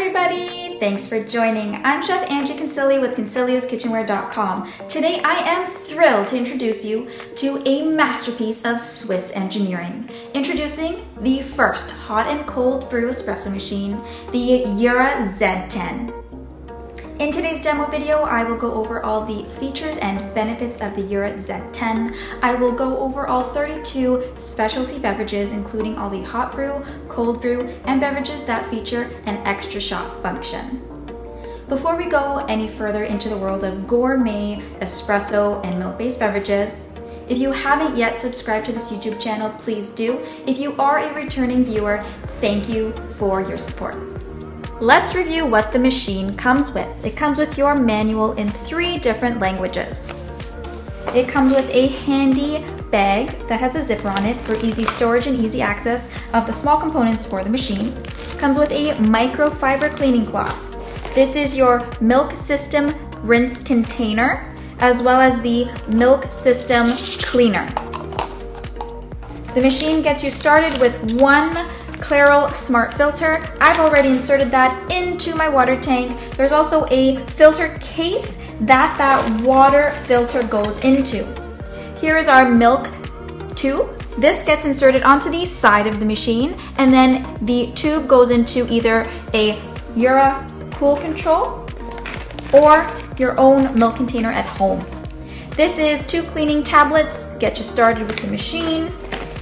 everybody! Thanks for joining. I'm Chef Angie Consiglio with Consiglioskitchenware.com. Today I am thrilled to introduce you to a masterpiece of Swiss engineering. Introducing the first hot and cold brew espresso machine, the Jura Z10. In today's demo video, I will go over all the features and benefits of the Jura Z10. I will go over all 32 specialty beverages, including all the hot brew, cold brew, and beverages that feature an extra shot function. Before we go any further into the world of gourmet, espresso, and milk-based beverages, if you haven't yet subscribed to this YouTube channel, please do. If you are a returning viewer, thank you for your support. Let's review what the machine comes with. It comes with your manual in 3 different languages. It comes with a handy bag that has a zipper on it for easy storage and easy access of the small components for the machine. It comes with a microfiber cleaning cloth. This is your milk system rinse container, as well as the milk system cleaner. The machine gets you started with one Clairol Smart Filter. I've already inserted that into my water tank. There's also a filter case that water filter goes into. Here is our milk tube. This gets inserted onto the side of the machine, and then the tube goes into either a Jura Cool Control or your own milk container at home. This is 2 cleaning tablets to get you started with the machine.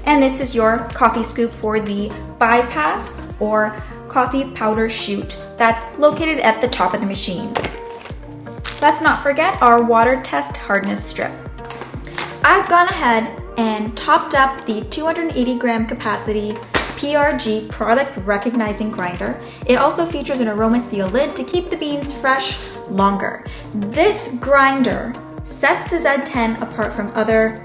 And this is your coffee scoop for the bypass or coffee powder chute that's located at the top of the machine. Let's not forget our water test hardness strip. I've gone ahead and topped up the 280 gram capacity P.R.G product recognizing grinder. It also features an aroma seal lid to keep the beans fresh longer. This grinder sets the Z10 apart from other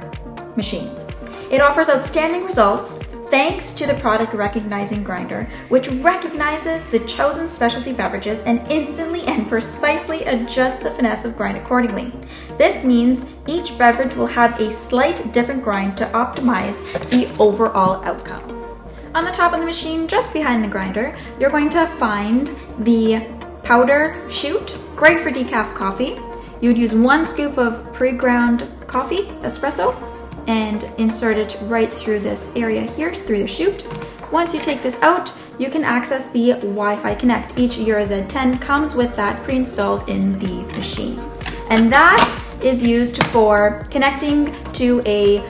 machines. It offers outstanding results thanks to the product recognizing grinder, which recognizes the chosen specialty beverages and instantly and precisely adjusts the finesse of grind accordingly. This means each beverage will have a slight different grind to optimize the overall outcome. On the top of the machine, just behind the grinder, you're going to find the powder chute, great for decaf coffee. You'd use 1 scoop of pre-ground coffee, espresso, and insert it right through this area here, through the chute. Once you take this out, you can access the Wi-Fi Connect. Each Jura Z10 comes with that pre-installed in the machine. And that is used for connecting to a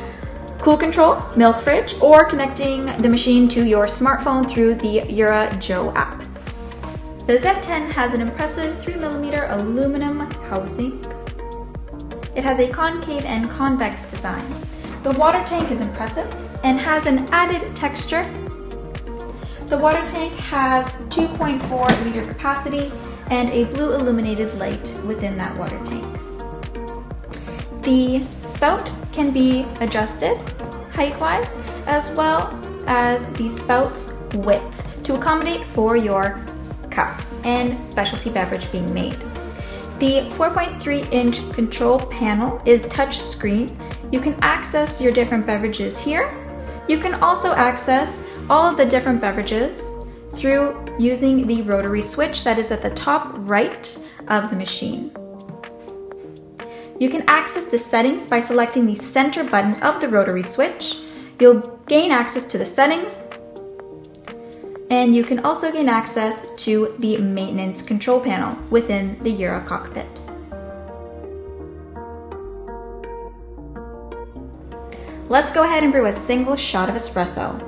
cool control milk fridge or connecting the machine to your smartphone through the Jura Joe app. The Z10 has an impressive 3mm aluminum housing. It has a concave and convex design. The water tank is impressive and has an added texture. The water tank has 2.4 liter capacity and a blue illuminated light within that water tank. The spout can be adjusted height-wise as well as the spout's width to accommodate for your cup and specialty beverage being made. The 4.3-inch control panel is touch screen. You can access your different beverages here. You can also access all of the different beverages through using the rotary switch that is at the top right of the machine. You can access the settings by selecting the center button of the rotary switch. You'll gain access to the settings, and you can also gain access to the maintenance control panel within the Jura cockpit. Let's go ahead and brew a single shot of espresso.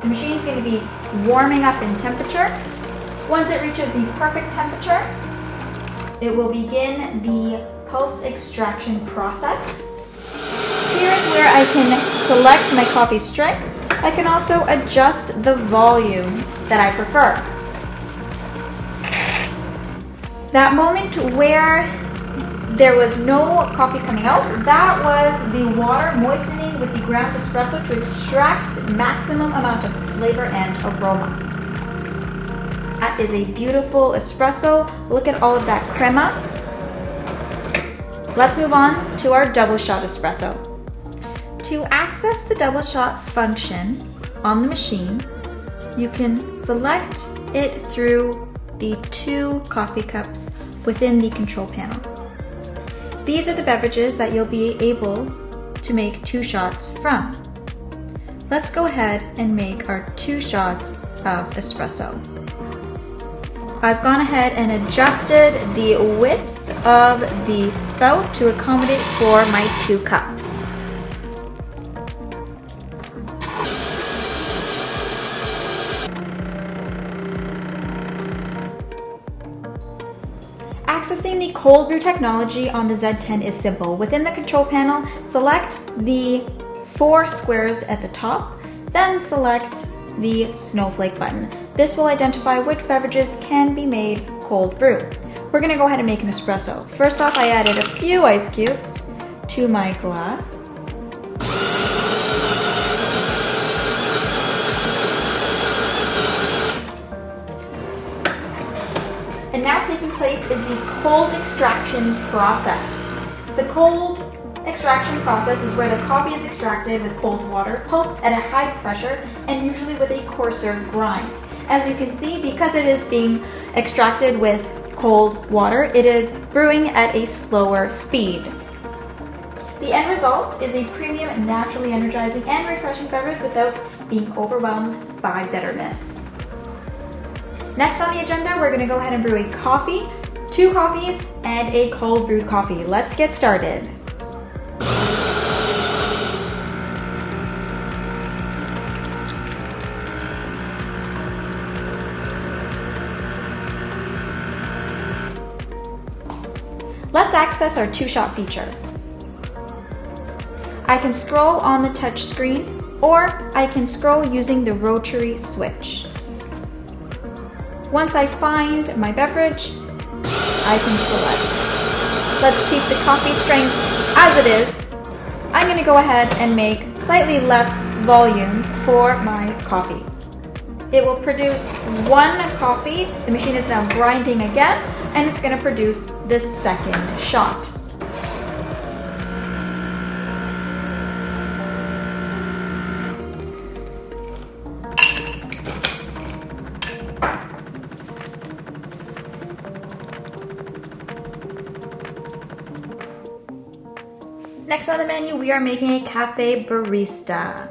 The machine's going to be warming up in temperature. Once it reaches the perfect temperature, it will begin the post-extraction process. Here's where I can select my coffee strength. I can also adjust the volume that I prefer. That moment where there was no coffee coming out, that was the water moistening with the ground espresso to extract maximum amount of flavor and aroma. That is a beautiful espresso. Look at all of that crema. Let's move on to our double shot espresso. To access the double shot function on the machine, you can select it through the 2 coffee cups within the control panel. These are the beverages that you'll be able to make 2 shots from. Let's go ahead and make our 2 shots of espresso. I've gone ahead and adjusted the width of the spout to accommodate for my 2 cups. Accessing the cold brew technology on the Z10 is simple. Within the control panel, select the 4 squares at the top, then select the snowflake button. This will identify which beverages can be made cold brew. We're going to go ahead and make an espresso. First off, I added a few ice cubes to my glass. And now taking place is the cold extraction process. The cold extraction process is where the coffee is extracted with cold water, pulsed at a high pressure, and usually with a coarser grind. As you can see, because it is being extracted with cold water, it is brewing at a slower speed. The end result is a premium, naturally energizing and refreshing beverage without being overwhelmed by bitterness. Next on the agenda, we're going to go ahead and brew a coffee, 2 coffees, and a cold brewed coffee. Let's get started. Let's access our 2-shot feature. I can scroll on the touch screen, or I can scroll using the rotary switch. Once I find my beverage, I can select. Let's keep the coffee strength as it is. I'm going to go ahead and make slightly less volume for my coffee. It will produce 1 coffee. The machine is now grinding again, and it's going to produce this 2nd shot. Next on the menu, we are making a cafe barista.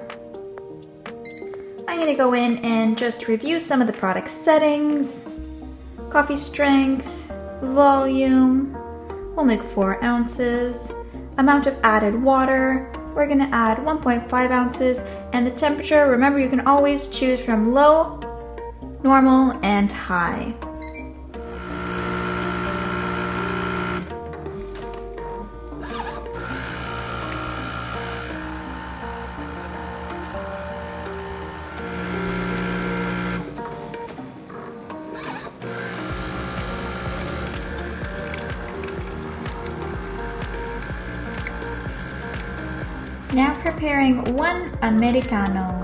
I'm going to go in and just review some of the product settings. Coffee strength, volume, we'll make 4 ounces. Amount of added water, we're going to add 1.5 ounces. And the temperature, remember you can always choose from low, normal, and high. Now preparing 1 Americano.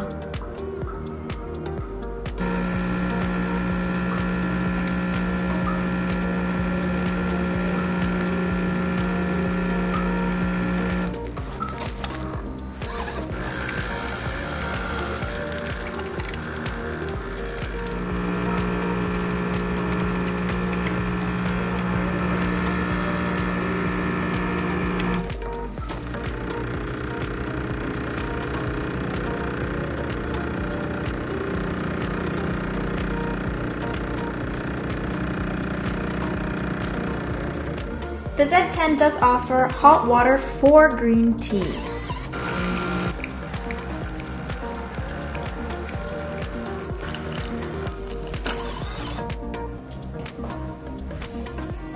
The Z10 does offer hot water for green tea.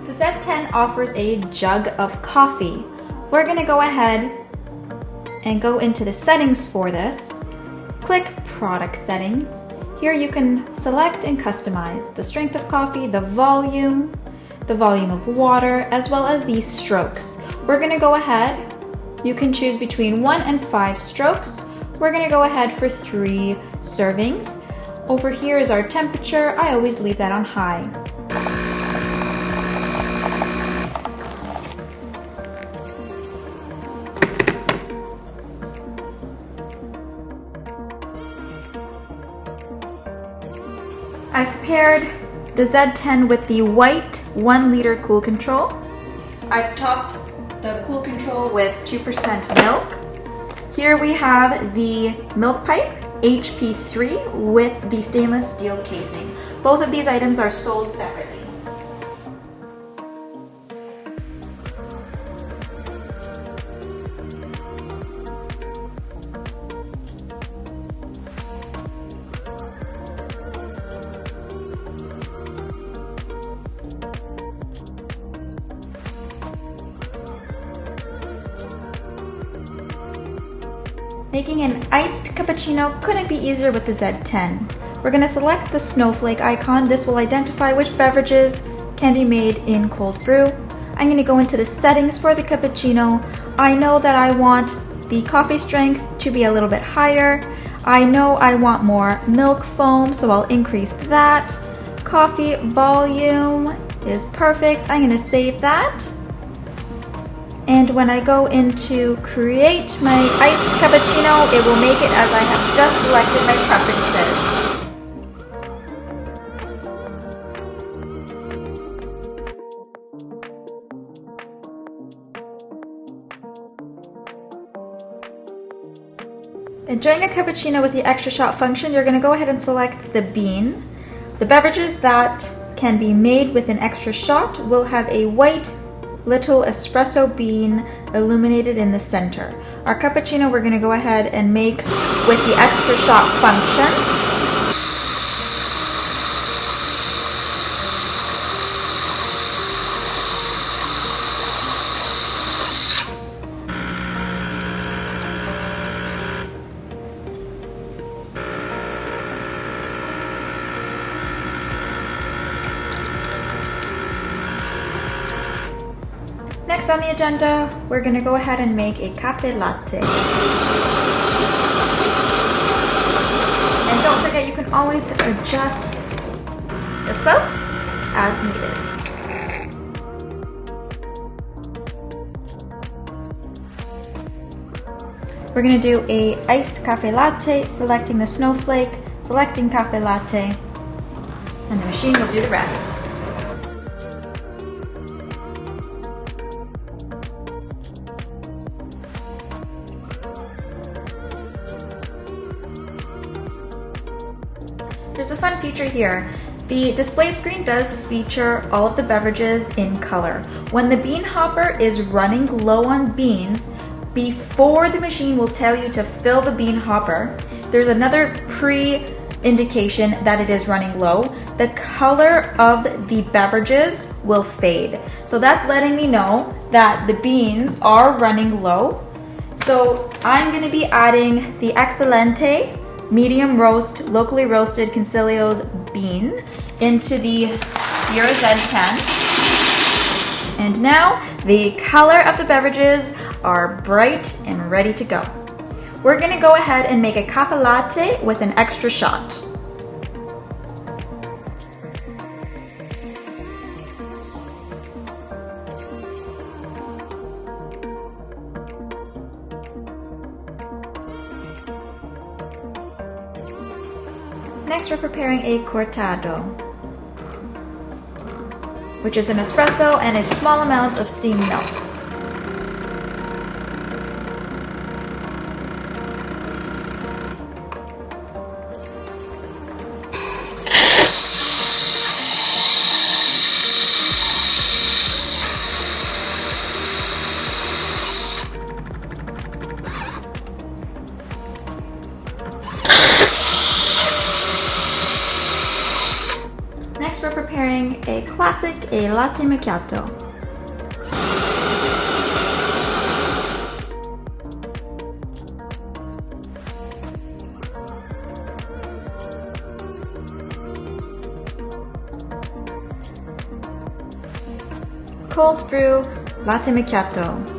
The Z10 offers a jug of coffee. We're going to go ahead and go into the settings for this. Click Product Settings. Here you can select and customize the strength of coffee, the volume of water, as well as the strokes. We're going to go ahead. You can choose between 1 and 5 strokes. We're going to go ahead for 3 servings. Over here is our temperature. I always leave that on high. prepared the Z10 with the white 1 liter cool control. I've topped the cool control with 2% milk. Here we have the milk pipe, HP3, with the stainless steel casing. Both of these items are sold separately. Making an iced cappuccino couldn't be easier with the Z10. We're going to select the snowflake icon. This will identify which beverages can be made in cold brew. I'm going to go into the settings for the cappuccino. I know that I want the coffee strength to be a little bit higher. I know I want more milk foam, so I'll increase that. Coffee volume is perfect. I'm going to save that. And when I go into create my iced cappuccino, it will make it as I have just selected my preferences. Enjoying a cappuccino with the extra shot function, you're going to go ahead and select the bean. The beverages that can be made with an extra shot will have a white little espresso bean illuminated in the center. Our cappuccino we're going to go ahead and make with the extra shot function. Next on the agenda, we're going to go ahead and make a cafe latte. And don't forget, you can always adjust the spouts as needed. We're going to do a iced cafe latte, selecting the snowflake, selecting cafe latte, and the machine will do the rest. There's a fun feature here. The display screen does feature all of the beverages in color. When the bean hopper is running low on beans, before the machine will tell you to fill the bean hopper, there's another pre-indication that it is running low. The color of the beverages will fade. So that's letting me know that the beans are running low. So I'm going to be adding the Excelente medium roast, locally roasted Consiglio's bean into the Jura Z10. And now the color of the beverages are bright and ready to go. We're going to go ahead and make a cafe latte with an extra shot. Next, we're preparing a cortado, which is an espresso and a small amount of steamed milk. Next, we're preparing a classic, a latte macchiato. Cold brew latte macchiato.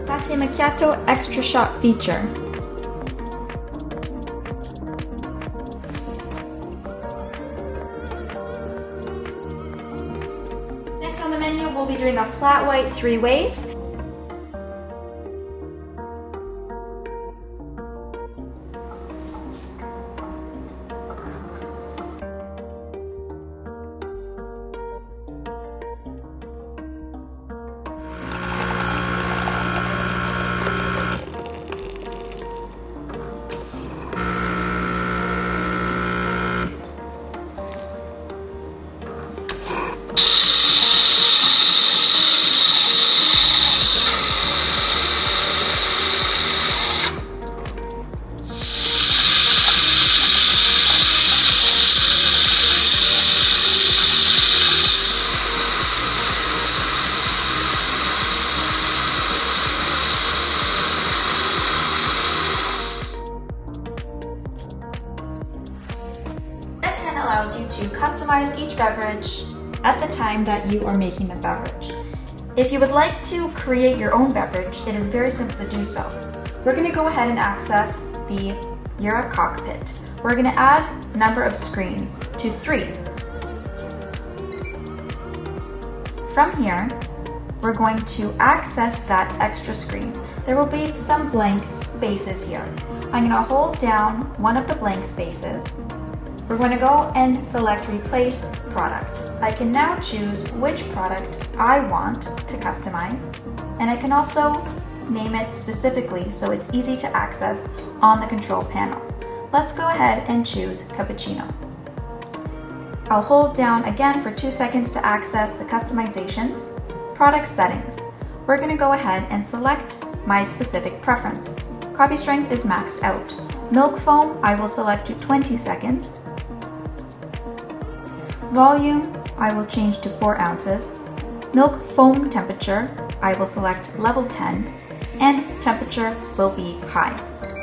Latte macchiato extra shot feature. doing a flat white 3 ways. Z10 allows you to customize each beverage at the time that you are making the beverage. If you would like to create your own beverage, it is very simple to do so. We're going to go ahead and access the Jura cockpit. We're going to add number of screens to 3. From here, we're going to access that extra screen. There will be some blank spaces here. I'm going to hold down one of the blank spaces. We're going to go and select Replace Product. I can now choose which product I want to customize, and I can also name it specifically so it's easy to access on the control panel. Let's go ahead and choose Cappuccino. I'll hold down again for 2 seconds to access the customizations. Product settings. We're going to go ahead and select my specific preference. Coffee strength is maxed out. Milk foam, I will select to 20 seconds. Volume, I will change to 4 ounces. Milk foam temperature, I will select level 10. And temperature will be high.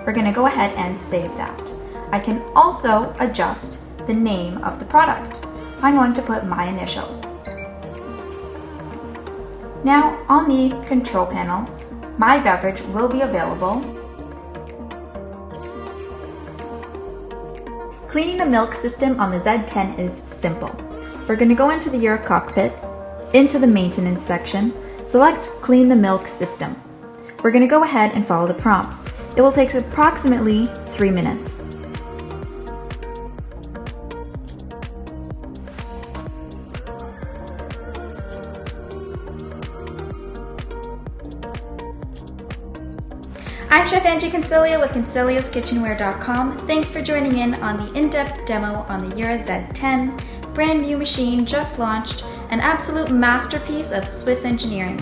We're going to go ahead and save that. I can also adjust the name of the product. I'm going to put my initials. Now on the control panel, my beverage will be available. Cleaning the milk system on the Z10 is simple. We're going to go into the Jura cockpit, into the maintenance section, select Clean the Milk System. We're going to go ahead and follow the prompts. It will take approximately 3 minutes. I'm Chef Angie Consiglio with Consiglioskitchenware.com. Thanks for joining in on the in-depth demo on the Jura Z10, brand new machine just launched, an absolute masterpiece of Swiss engineering.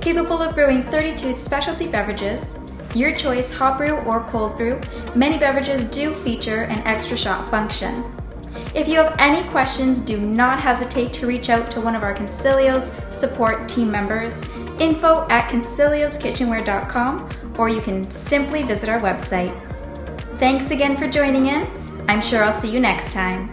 Capable of brewing 32 specialty beverages, your choice hot brew or cold brew, many beverages do feature an extra shot function. If you have any questions, do not hesitate to reach out to one of our Consiglio's support team members, info@Consiglioskitchenware.com, or you can simply visit our website. Thanks again for joining in. I'm sure I'll see you next time.